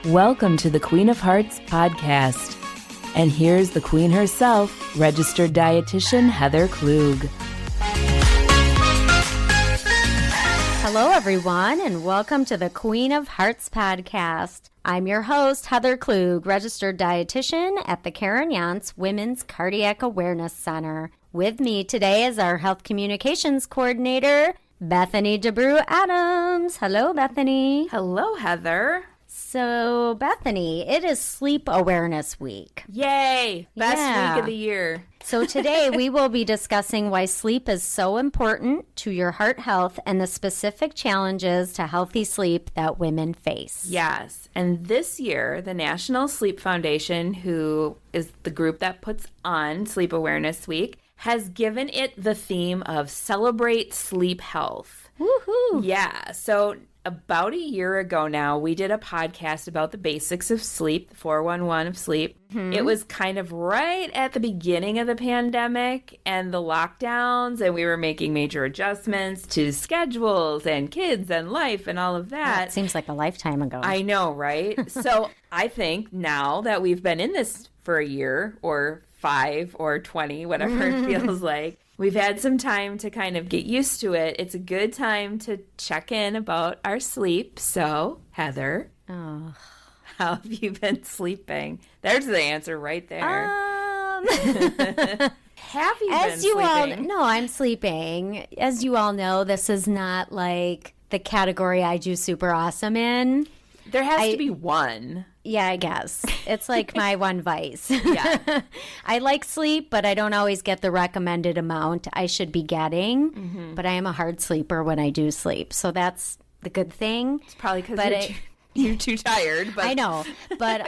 Welcome to the Queen of Hearts podcast. And here's the queen herself, registered dietitian Heather Klug. Hello, everyone, and welcome to the Queen of Hearts podcast. I'm your host, Heather Klug, registered dietitian at the Coronary Women's Cardiac Awareness Center. With me today is our health communications coordinator, Bethany DeBrew-Adams. Hello, Bethany. Hello, Heather. So, Bethany, it is Sleep Awareness Week. Yay! Best week of the year. So today we will be discussing why sleep is so important to your heart health and the specific challenges to healthy sleep that women face. Yes. And this year, the National Sleep Foundation, who is the group that puts on Sleep Awareness Week, has given it the theme of Celebrate Sleep Health. Woohoo! Yeah. So about a year ago now, we did a podcast about the basics of sleep, the 411 of sleep. Mm-hmm. It was kind of right at the beginning of the pandemic and the lockdowns, and we were making major adjustments to schedules and kids and life and all of that. It seems like a lifetime ago. I know, right? So I think now that we've been in this for a year or 5 or 20, whatever it feels like, we've had some time to kind of get used to it. It's a good time to check in about our sleep. So, Heather, how have you been sleeping? There's the answer right there. Have you been sleeping? No, I'm sleeping. As you all know, this is not like the category I do super awesome in. There has to be one. Yeah, I guess. It's like my one vice. Yeah. I like sleep, but I don't always get the recommended amount I should be getting. Mm-hmm. But I am a hard sleeper when I do sleep. So that's the good thing. It's probably because you're too tired. But I know. But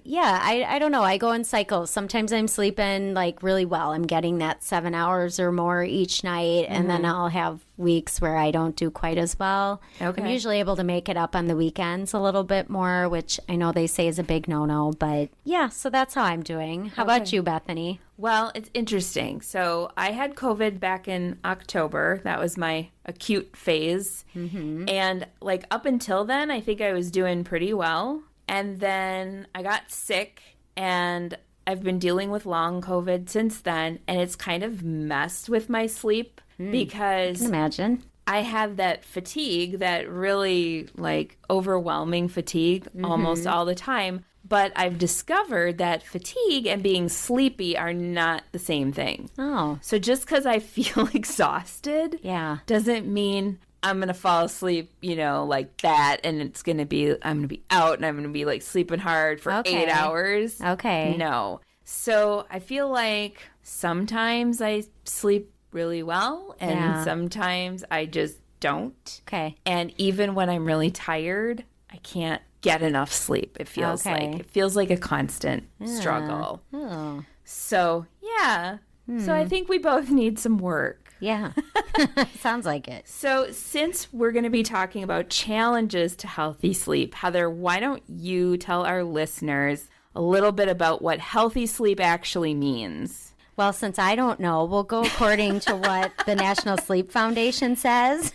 yeah, I don't know. I go in cycles. Sometimes I'm sleeping like really well. I'm getting that 7 hours or more each night. And then I'll have weeks where I don't do quite as well. Okay. I'm usually able to make it up on the weekends a little bit more, which I know they say is a big no-no. But yeah, so that's how I'm doing. How about you, Bethany? Well, it's interesting. So I had COVID back in October. That was my acute phase. Mm-hmm. And like up until then, I think I was doing pretty well. And then I got sick and I've been dealing with long COVID since then. And it's kind of messed with my sleep because I can imagine. I have that fatigue, that really like overwhelming fatigue almost all the time. But I've discovered that fatigue and being sleepy are not the same thing. Oh. So just because I feel exhausted doesn't mean I'm going to fall asleep, like that. And I'm going to be out and I'm going to be like sleeping hard for 8 hours. Okay. No. So I feel like sometimes I sleep really well and sometimes I just don't. Okay. And even when I'm really tired, I can't get enough sleep. It feels like a constant struggle. Oh. So so I think we both need some work. Yeah. Sounds like it. So since we're going to be talking about challenges to healthy sleep, Heather, why don't you tell our listeners a little bit about what healthy sleep actually means? Well, since I don't know, we'll go according to what the National Sleep Foundation says.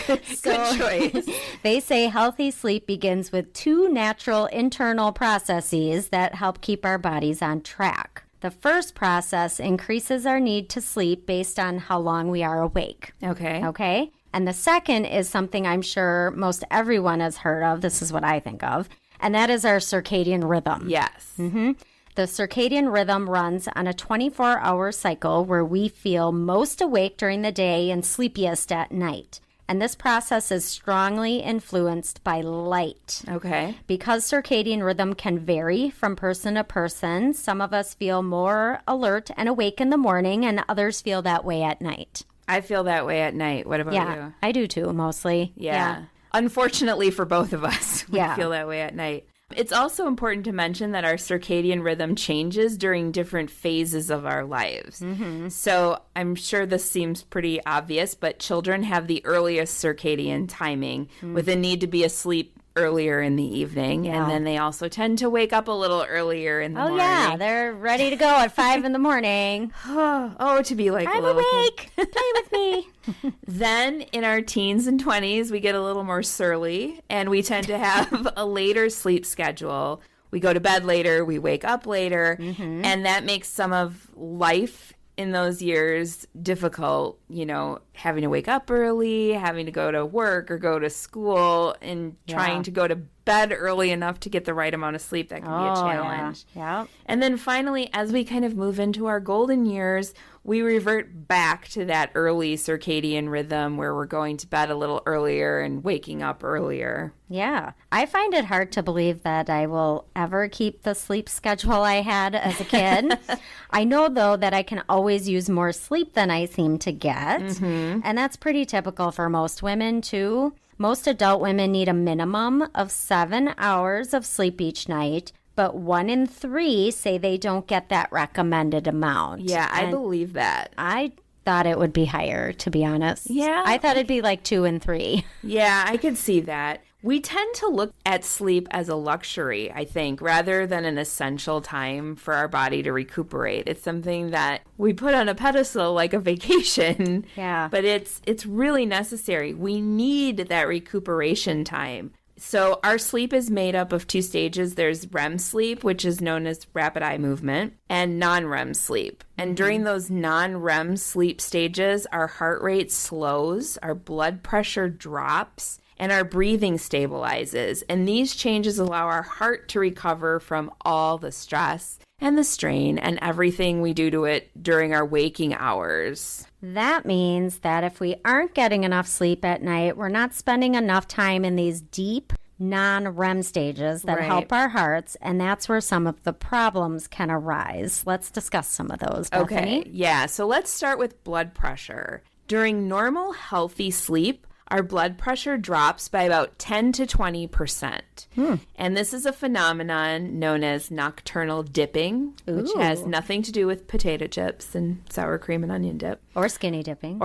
Good choice. They say healthy sleep begins with 2 natural internal processes that help keep our bodies on track. The first process increases our need to sleep based on how long we are awake. Okay. And the second is something I'm sure most everyone has heard of. This is what I think of. And that is our circadian rhythm. Yes. Mm-hmm. The circadian rhythm runs on a 24-hour cycle where we feel most awake during the day and sleepiest at night. And this process is strongly influenced by light. Okay. Because circadian rhythm can vary from person to person, some of us feel more alert and awake in the morning and others feel that way at night. I feel that way at night. What about you? Yeah, I do too, mostly. Yeah. Unfortunately for both of us, we feel that way at night. It's also important to mention that our circadian rhythm changes during different phases of our lives. Mm-hmm. So I'm sure this seems pretty obvious, but children have the earliest circadian timing with a need to be asleep earlier in the evening. Yeah. And then they also tend to wake up a little earlier in the morning. Oh, yeah. They're ready to go at 5 in the morning. To be like I'm a little awake. Play with me. Then in our teens and 20s, we get a little more surly, and we tend to have a later sleep schedule. We go to bed later, we wake up later, and that makes some of life in those years difficult, having to wake up early, having to go to work or go to school, and trying to go to bed early enough to get the right amount of sleep. That can be a challenge. Yeah. And then finally, as we kind of move into our golden years, we revert back to that early circadian rhythm where we're going to bed a little earlier and waking up earlier. Yeah. I find it hard to believe that I will ever keep the sleep schedule I had as a kid. I know, though, that I can always use more sleep than I seem to get. And that's pretty typical for most women, too. Most adult women need a minimum of 7 hours of sleep each night, but 1 in 3 say they don't get that recommended amount. Yeah, I believe that. I thought it would be higher, to be honest. Yeah. I thought it'd be like 2 and 3. Yeah, I could see that. We tend to look at sleep as a luxury, I think, rather than an essential time for our body to recuperate. It's something that we put on a pedestal like a vacation. Yeah. But it's really necessary. We need that recuperation time. So our sleep is made up of 2 stages. There's REM sleep, which is known as rapid eye movement, and non-REM sleep. And during those non-REM sleep stages, our heart rate slows, our blood pressure drops, and our breathing stabilizes. And these changes allow our heart to recover from all the stress and the strain and everything we do to it during our waking hours. That means that if we aren't getting enough sleep at night, we're not spending enough time in these deep non-REM stages that help our hearts, and that's where some of the problems can arise. Let's discuss some of those, Bethany. Okay, yeah. So let's start with blood pressure. During normal, healthy sleep, our blood pressure drops by about 10 to 20%. And this is a phenomenon known as nocturnal dipping, which has nothing to do with potato chips and sour cream and onion dip. Or skinny dipping.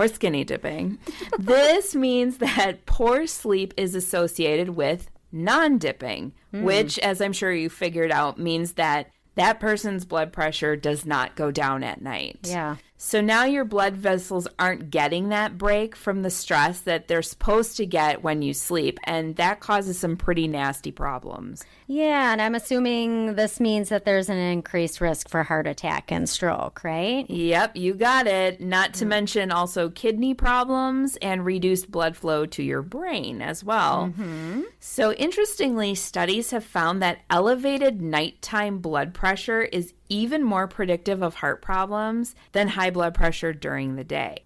This means that poor sleep is associated with non-dipping, which, as I'm sure you figured out, means that person's blood pressure does not go down at night. Yeah. So now your blood vessels aren't getting that break from the stress that they're supposed to get when you sleep, and that causes some pretty nasty problems. Yeah, and I'm assuming this means that there's an increased risk for heart attack and stroke, right? Yep, you got it. Not to mention also kidney problems and reduced blood flow to your brain as well. So interestingly, studies have found that elevated nighttime blood pressure is even more predictive of heart problems than high blood pressure during the day.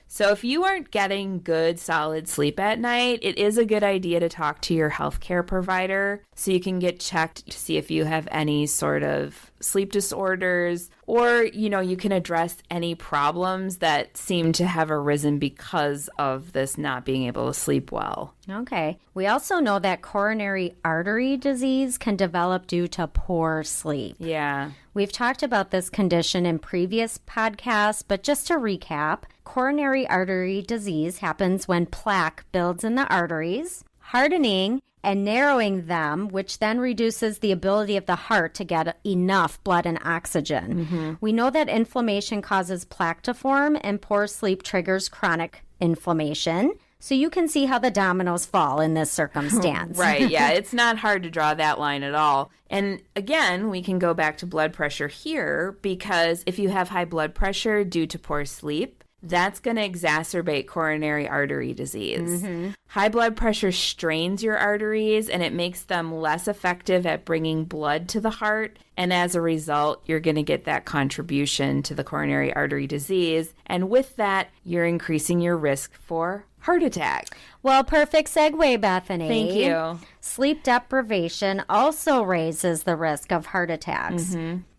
So if you aren't getting good, solid sleep at night, it is a good idea to talk to your healthcare provider so you can get checked to see if you have any sort of sleep disorders, or, you can address any problems that seem to have arisen because of this not being able to sleep well. Okay. We also know that coronary artery disease can develop due to poor sleep. Yeah. We've talked about this condition in previous podcasts, but just to recap, coronary artery disease happens when plaque builds in the arteries, hardening and narrowing them, which then reduces the ability of the heart to get enough blood and oxygen. We know that inflammation causes plaque to form, and poor sleep triggers chronic inflammation. So you can see how the dominoes fall in this circumstance. Right, yeah. It's not hard to draw that line at all. And again, we can go back to blood pressure here, because if you have high blood pressure due to poor sleep, that's going to exacerbate coronary artery disease. High blood pressure strains your arteries, and it makes them less effective at bringing blood to the heart. And as a result, you're going to get that contribution to the coronary artery disease. And with that, you're increasing your risk for heart attack. Well, perfect segue, Bethany. Thank you. Sleep deprivation also raises the risk of heart attacks.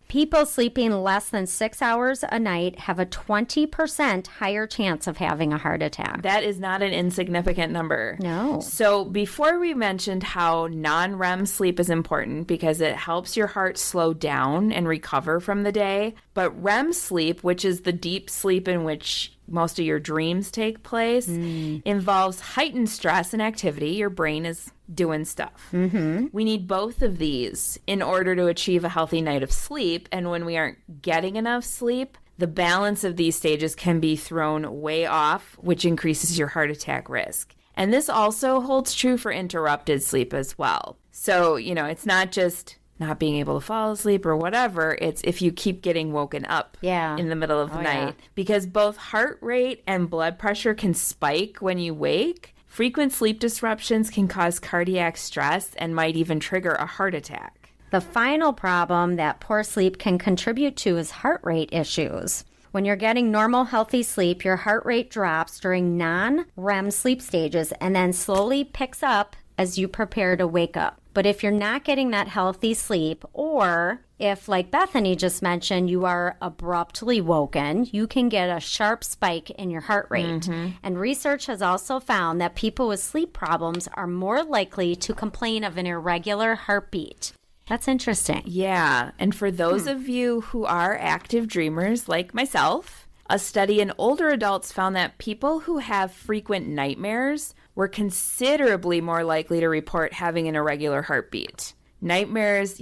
People sleeping less than 6 hours a night have a 20% higher chance of having a heart attack. That is not an insignificant number. No. So before we mentioned how non-REM sleep is important because it helps your heart slow down and recover from the day, But REM sleep, which is the deep sleep in which most of your dreams take place, involves heightened stress and activity. Your brain is doing stuff. We need both of these in order to achieve a healthy night of sleep. And when we aren't getting enough sleep, the balance of these stages can be thrown way off, which increases your heart attack risk. And this also holds true for interrupted sleep as well. So, it's not just not being able to fall asleep or whatever. It's if you keep getting woken up in the middle of the night. Because both heart rate and blood pressure can spike when you wake. Frequent sleep disruptions can cause cardiac stress and might even trigger a heart attack. The final problem that poor sleep can contribute to is heart rate issues. When you're getting normal, healthy sleep, your heart rate drops during non-REM sleep stages and then slowly picks up as you prepare to wake up. But if you're not getting that healthy sleep, or if, like Bethany just mentioned, you are abruptly woken, you can get a sharp spike in your heart rate. And research has also found that people with sleep problems are more likely to complain of an irregular heartbeat. That's interesting. Yeah. And for those of you who are active dreamers like myself, a study in older adults found that people who have frequent nightmares were considerably more likely to report having an irregular heartbeat. Nightmares,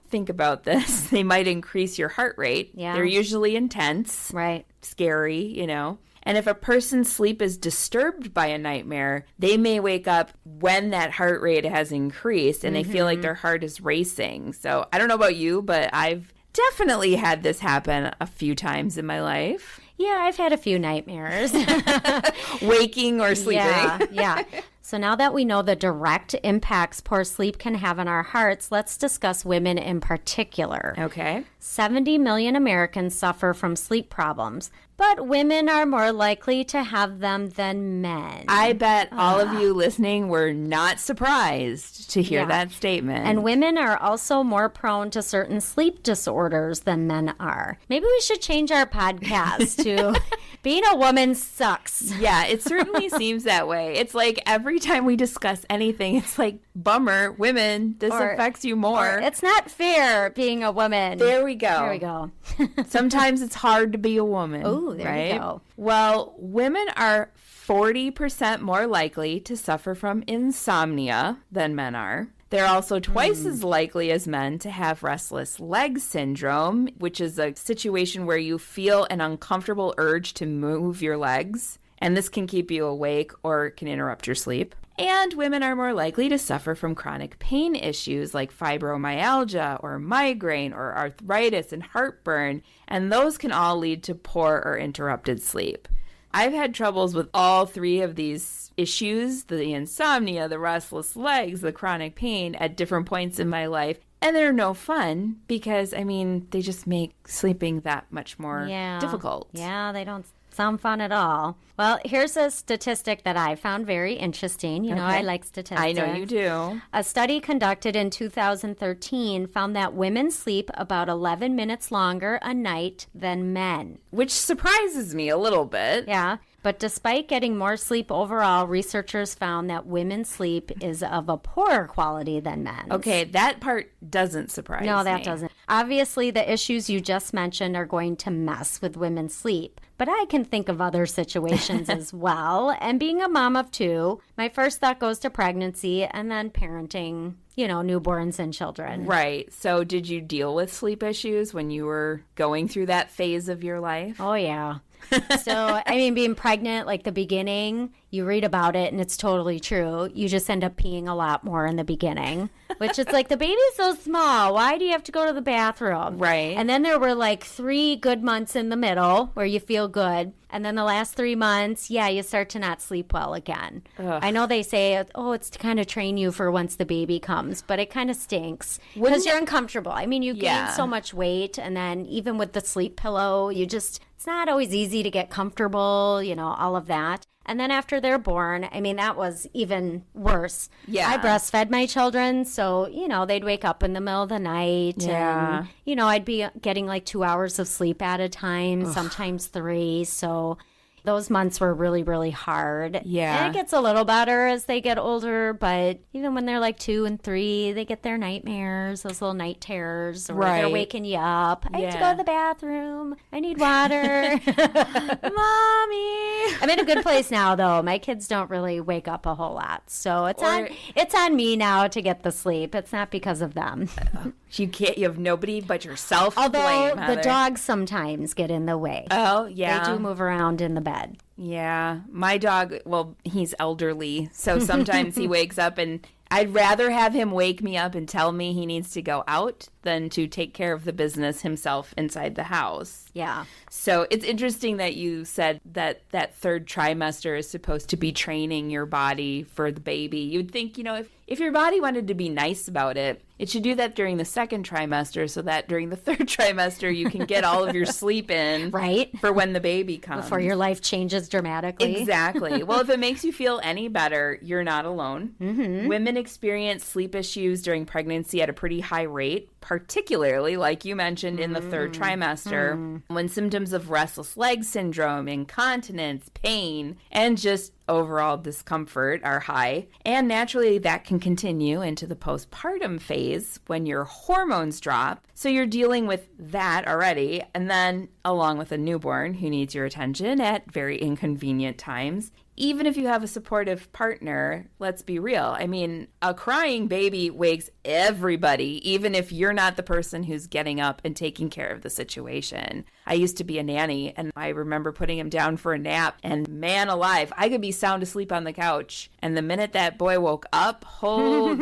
think about this. They might increase your heart rate. Yeah. They're usually intense. Right. Scary, And if a person's sleep is disturbed by a nightmare, they may wake up when that heart rate has increased and they feel like their heart is racing. So I don't know about you, but I've definitely had this happen a few times in my life. Yeah, I've had a few nightmares. Waking or sleeping. Yeah. So now that we know the direct impacts poor sleep can have on our hearts, let's discuss women in particular. Okay. 70 million Americans suffer from sleep problems, but women are more likely to have them than men. I bet all of you listening were not surprised to hear that statement. And women are also more prone to certain sleep disorders than men are. Maybe we should change our podcast to Being a Woman Sucks. Yeah, it certainly seems that way. It's like every time we discuss anything, it's like, bummer, women, this affects you more. It's not fair being a woman. There we go. There we go. Sometimes it's hard to be a woman. Oh, there you go. Well, women are 40% more likely to suffer from insomnia than men are. They're also twice as likely as men to have restless leg syndrome, which is a situation where you feel an uncomfortable urge to move your legs. And this can keep you awake or can interrupt your sleep. And women are more likely to suffer from chronic pain issues like fibromyalgia or migraine or arthritis and heartburn. And those can all lead to poor or interrupted sleep. I've had troubles with all three of these issues, the insomnia, the restless legs, the chronic pain at different points in my life. And they're no fun because, they just make sleeping that much more difficult. Yeah, they don't sound fun at all. Well, here's a statistic that I found very interesting. You know, I like statistics. I know you do. A study conducted in 2013 found that women sleep about 11 minutes longer a night than men. Which surprises me a little bit. Yeah. But despite getting more sleep overall, researchers found that women's sleep is of a poorer quality than men's. Okay, that part doesn't surprise me. No, that doesn't. Obviously, the issues you just mentioned are going to mess with women's sleep. But I can think of other situations as well. And being a mom of two, my first thought goes to pregnancy and then parenting, newborns and children. Right. So did you deal with sleep issues when you were going through that phase of your life? Oh, yeah. So, being pregnant, like the beginning, you read about it and it's totally true. You just end up peeing a lot more in the beginning, which it's like the baby's so small. Why do you have to go to the bathroom? Right. And then there were like 3 good months in the middle where you feel good. And then the last 3 months, you start to not sleep well again. Ugh. I know they say, it's to kind of train you for once the baby comes, but it kind of stinks because you're uncomfortable. You gain so much weight. And then even with the sleep pillow, it's not always easy to get comfortable, all of that. And then after they're born, that was even worse. Yeah. I breastfed my children, so, they'd wake up in the middle of the night. Yeah. And, I'd be getting like 2 hours of sleep at a time, sometimes 3. So, those months were really, really hard. Yeah. And it gets a little better as they get older, but even when they're like 2 and 3, they get their nightmares, those little night terrors, or they're waking you up. I have to go to the bathroom. I need water. Mommy. I'm in a good place now, though. My kids don't really wake up a whole lot. So it's on me now to get the sleep. It's not because of them. You have nobody but yourself. Although to blame, the dogs sometimes get in the way. Oh, yeah. They do move around in the bed. Yeah. My dog, well, he's elderly, so sometimes he wakes up and I'd rather have him wake me up and tell me he needs to go out than to take care of the business himself inside the house. Yeah. So it's interesting that you said that third trimester is supposed to be training your body for the baby. You'd think, if your body wanted to be nice about it, it should do that during the second trimester so that during the third trimester you can get all of your sleep in. Right. For when the baby comes. Before your life changes dramatically. Exactly. Well, if it makes you feel any better, you're not alone. Mm-hmm. Women experience sleep issues during pregnancy at a pretty high rate, particularly, like you mentioned, in the third trimester, when symptoms of restless leg syndrome, incontinence, pain, and just overall discomfort are high. And naturally, that can continue into the postpartum phase when your hormones drop. So you're dealing with that already. And then, along with a newborn who needs your attention at very inconvenient times. Even if you have a supportive partner, let's be real. I mean, a crying baby wakes everybody, even if you're not the person who's getting up and taking care of the situation. I used to be a nanny, and I remember putting him down for a nap, and man alive, I could be sound asleep on the couch. And the minute that boy woke up, the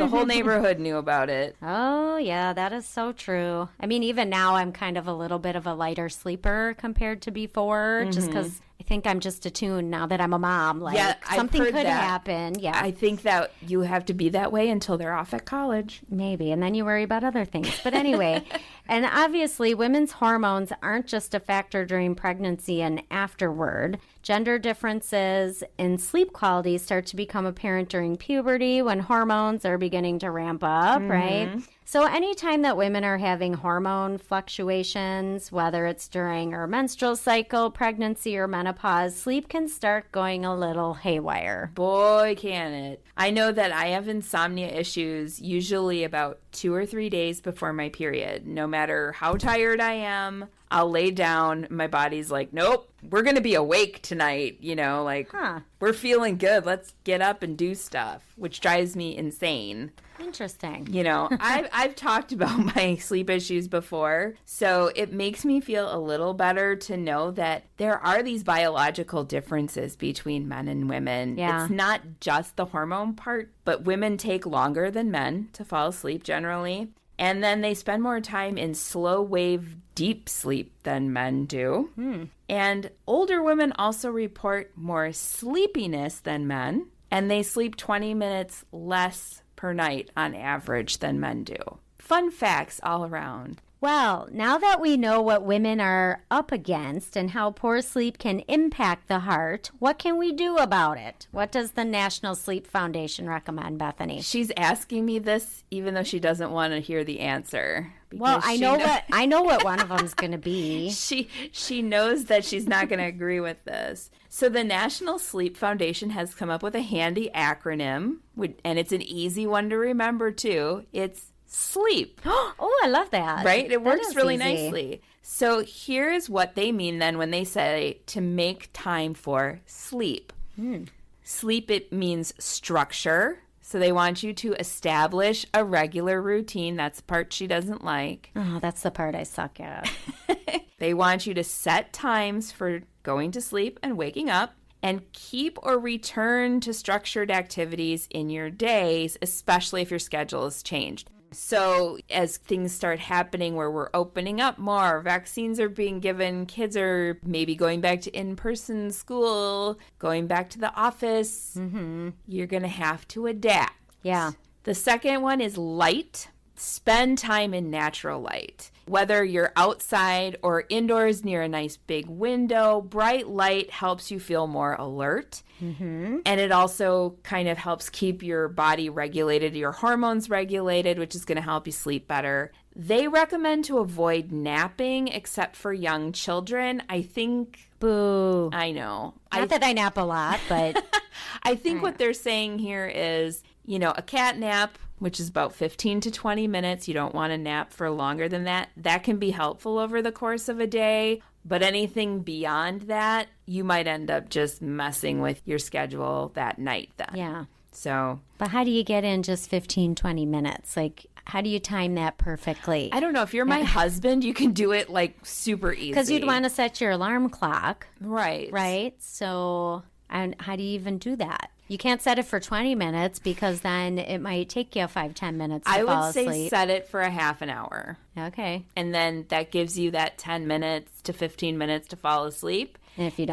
whole neighborhood knew about it. Oh, yeah, that is so true. I mean, even now, I'm kind of a little bit of a lighter sleeper compared to before, just because I think I'm just attuned now that I'm a mom. Like, something could happen. Yeah. I think that you have to be that way until they're off at college. Maybe. And then you worry about other things. But anyway, and obviously women's hormones aren't just a factor during pregnancy and afterward. Gender differences in sleep quality start to become apparent during puberty when hormones are beginning to ramp up, right? So anytime that women are having hormone fluctuations, whether it's during our menstrual cycle, pregnancy, or menopause, sleep can start going a little haywire. Boy, can it. I know that I have insomnia issues usually about 2 or 3 days before my period. No matter how tired I am, I'll lay down. My body's like, nope, we're going to be awake tonight. We're feeling good. Let's get up and do stuff, which drives me insane. Interesting. I've talked about my sleep issues before, so it makes me feel a little better to know that there are these biological differences between men and women. Yeah. It's not just the hormone part, but women take longer than men to fall asleep generally. And then they spend more time in slow wave deep sleep than men do. And older women also report more sleepiness than men, and they sleep 20 minutes less per night on average than men do. Fun facts all around. Well, now that we know what women are up against and how poor sleep can impact the heart, what can we do about it? What does the National Sleep Foundation recommend, Bethany? She's asking me this even though she doesn't want to hear the answer. Well, I know what one of them's going to be. She knows that she's not going to agree with this. So the National Sleep Foundation has come up with a handy acronym, and it's an easy one to remember too. It's SLEEP. Oh, I love that. Right? It works really easy. nicely. So here's what they mean then when they say to make time for sleep. Sleep, it means structure. So they want you to establish a regular routine. That's the part she doesn't like. Oh, that's the part I suck at. They want you to set times for going to sleep and waking up, and keep or return to structured activities in your days, especially if your schedule has changed. So as things start happening where we're opening up more, vaccines are being given, kids are maybe going back to in-person school, going back to the office, you're going to have to adapt. Yeah. The second one is light. spend time in natural light. Whether you're outside or indoors near a nice big window, bright light helps you feel more alert. And it also kind of helps keep your body regulated, your hormones regulated, which is going to help you sleep better. They recommend to avoid napping except for young children. I think... Boo. I know. Not that I nap a lot, but... I think what they're saying here is, a cat nap, which is about 15 to 20 minutes. You don't want to nap for longer than that. That can be helpful over the course of a day. But anything beyond that, you might end up just messing with your schedule that night then. Yeah. So. But how do you get in just 15, 20 minutes? Like, how do you time that perfectly? I don't know. If you're my husband, you can do it like super easy. Because you'd want to set your alarm clock. Right. Right? So, and how do you even do that? You can't set it for 20 minutes because then it might take you 5-10 minutes to fall asleep. I would say set it for a half an hour. Okay. And then that gives you that 10 minutes to 15 minutes to fall asleep. And if you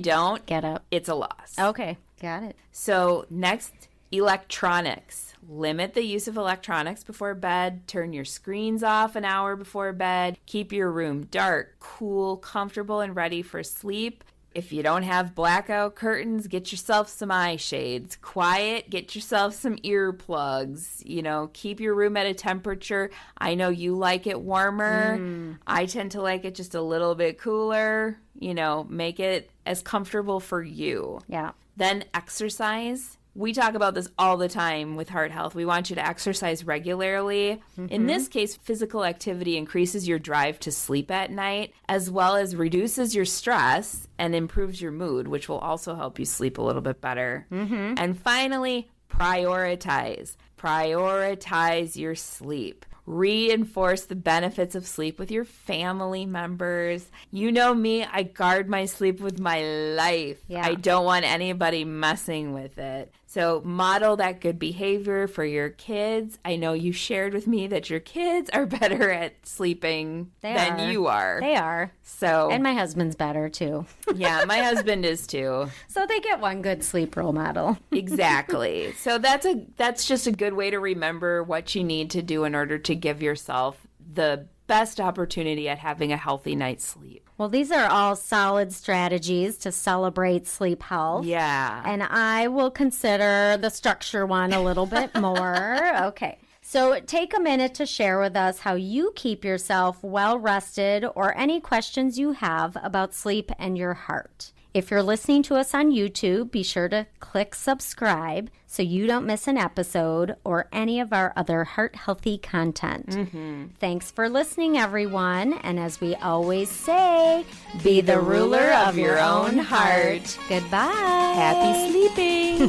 don't, get up. It's a loss. Okay. Got it. So next, electronics. Limit the use of electronics before bed. Turn your screens off an hour before bed. Keep your room dark, cool, comfortable, and ready for sleep. If you don't have blackout curtains, get yourself some eye shades. Quiet, get yourself some earplugs. Keep your room at a temperature. I know you like it warmer. I tend to like it just a little bit cooler. Make it as comfortable for you. Yeah. Then exercise. We talk about this all the time with heart health. We want you to exercise regularly. In this case, physical activity increases your drive to sleep at night, as well as reduces your stress and improves your mood, which will also help you sleep a little bit better. And finally, prioritize. Prioritize your sleep. Reinforce the benefits of sleep with your family members. You know me, I guard my sleep with my life. Yeah. I don't want anybody messing with it. So model that good behavior for your kids. I know you shared with me that your kids are better at sleeping than you are. They are. So, and my husband's better too. Yeah, my husband is too. So they get one good sleep role model. Exactly. So that's just a good way to remember what you need to do in order to give yourself the best opportunity at having a healthy night's sleep. Well, these are all solid strategies to celebrate sleep health. Yeah. And I will consider the structure one a little bit more. Okay. So take a minute to share with us how you keep yourself well rested or any questions you have about sleep and your heart. If you're listening to us on YouTube, be sure to click subscribe so you don't miss an episode or any of our other heart-healthy content. Thanks for listening, everyone. And as we always say, be the ruler of your own heart. Goodbye. Happy sleeping.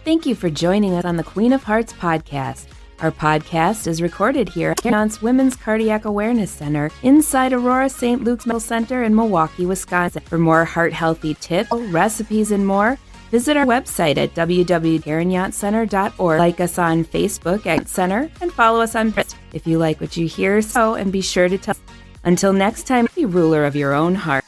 Thank you for joining us on the Queen of Hearts podcast. Our podcast is recorded here at Caron's Women's Cardiac Awareness Center inside Aurora St. Luke's Medical Center in Milwaukee, Wisconsin. For more heart-healthy tips, recipes, and more, visit our website at www.caronyachtcenter.org. Like us on Facebook at Center and follow us on Twitter if you like what you hear. And be sure to tell us. Until next time, be ruler of your own heart.